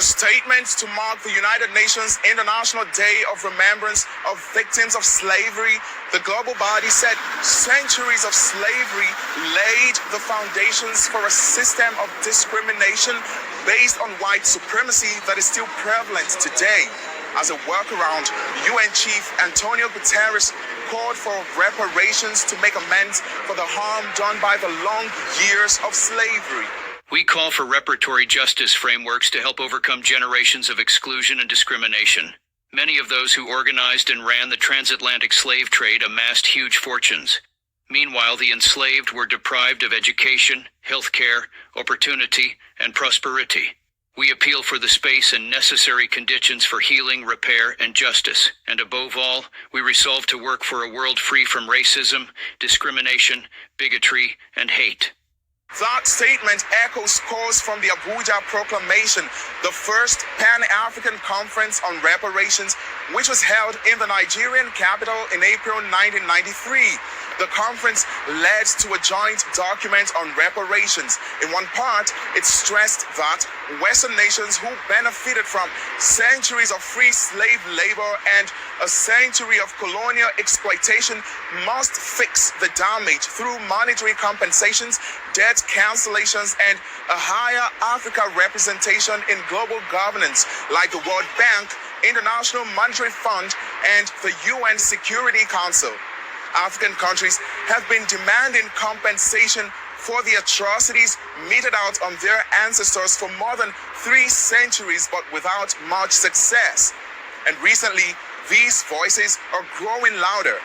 a statement to mark the United Nations International Day of Remembrance of Victims of Slavery, the global body said centuries of slavery laid the foundations for a system of discrimination based on white supremacy that is still prevalent today. As a workaround, UN Chief Antonio Guterres called for reparations to make amends for the harm done by the long years of slavery. We call for reparatory justice frameworks to help overcome generations of exclusion and discrimination. Many of those who organized and ran the transatlantic slave trade amassed huge fortunes. Meanwhile, the enslaved were deprived of education, health care, opportunity, and prosperity. We appeal for the space and necessary conditions for healing, repair, and justice. And above all, we resolve to work for a world free from racism, discrimination, bigotry, and hate. That statement echoes calls from the Abuja Proclamation, the first Pan-African Conference on Reparations, which was held in the Nigerian capital in April 1993. The conference led to a joint document on reparations. In one part, it stressed that Western nations who benefited from centuries of free slave labor and a century of colonial exploitation must fix the damage through monetary compensations, debt cancellations, and a higher Africa representation in global governance like the World Bank, International Monetary Fund, and the UN Security Council. African countries have been demanding compensation for the atrocities meted out on their ancestors for more than 3 centuries, but without much success. And recently, these voices are growing louder.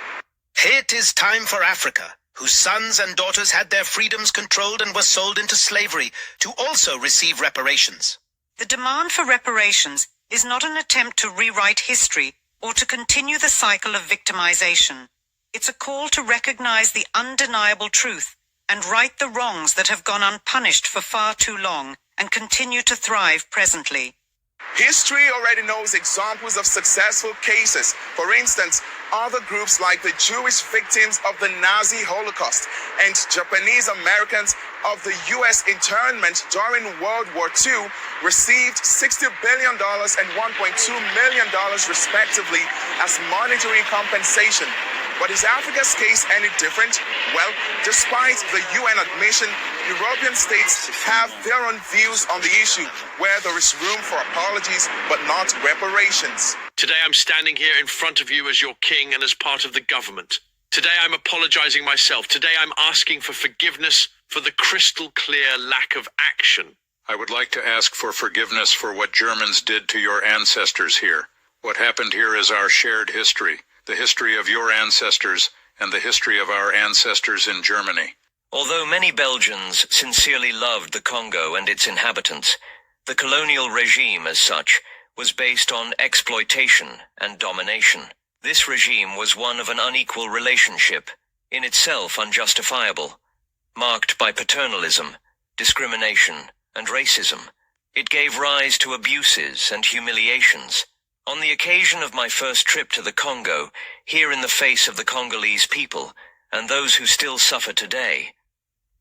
It is time for Africa, whose sons and daughters had their freedoms controlled and were sold into slavery, to also receive reparations. The demand for reparations is not an attempt to rewrite history or to continue the cycle of victimization. It's a call to recognize the undeniable truth and right the wrongs that have gone unpunished for far too long and continue to thrive presently. History already knows examples of successful cases. For instance, other groups like the Jewish victims of the Nazi Holocaust and Japanese Americans of the U.S. internment during World War II received $60 billion and $1.2 million respectively as monetary compensation. But is Africa's case any different? Well, despite the UN admission, European states have their own views on the issue, where there is room for apologies but not reparations. Today I'm standing here in front of you as your king and as part of the government. Today I'm apologizing myself. Today I'm asking for forgiveness for the crystal clear lack of action. I would like to ask for forgiveness for what Germans did to your ancestors here. What happened here is our shared history. The history of your ancestors, and the history of our ancestors in Germany. Although many Belgians sincerely loved the Congo and its inhabitants, the colonial regime as such was based on exploitation and domination. This regime was one of an unequal relationship, in itself unjustifiable, marked by paternalism, discrimination, and racism. It gave rise to abuses and humiliations. On the occasion of my first trip to the Congo, here in the face of the Congolese people, and those who still suffer today,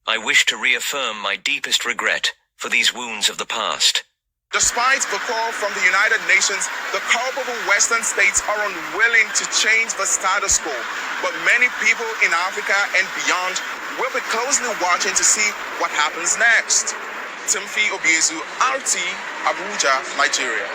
I wish to reaffirm my deepest regret for these wounds of the past. Despite the call from the United Nations, the culpable Western states are unwilling to change the status quo. But many people in Africa and beyond will be closely watching to see what happens next. Timothy Obiezu, RT, Abuja, Nigeria.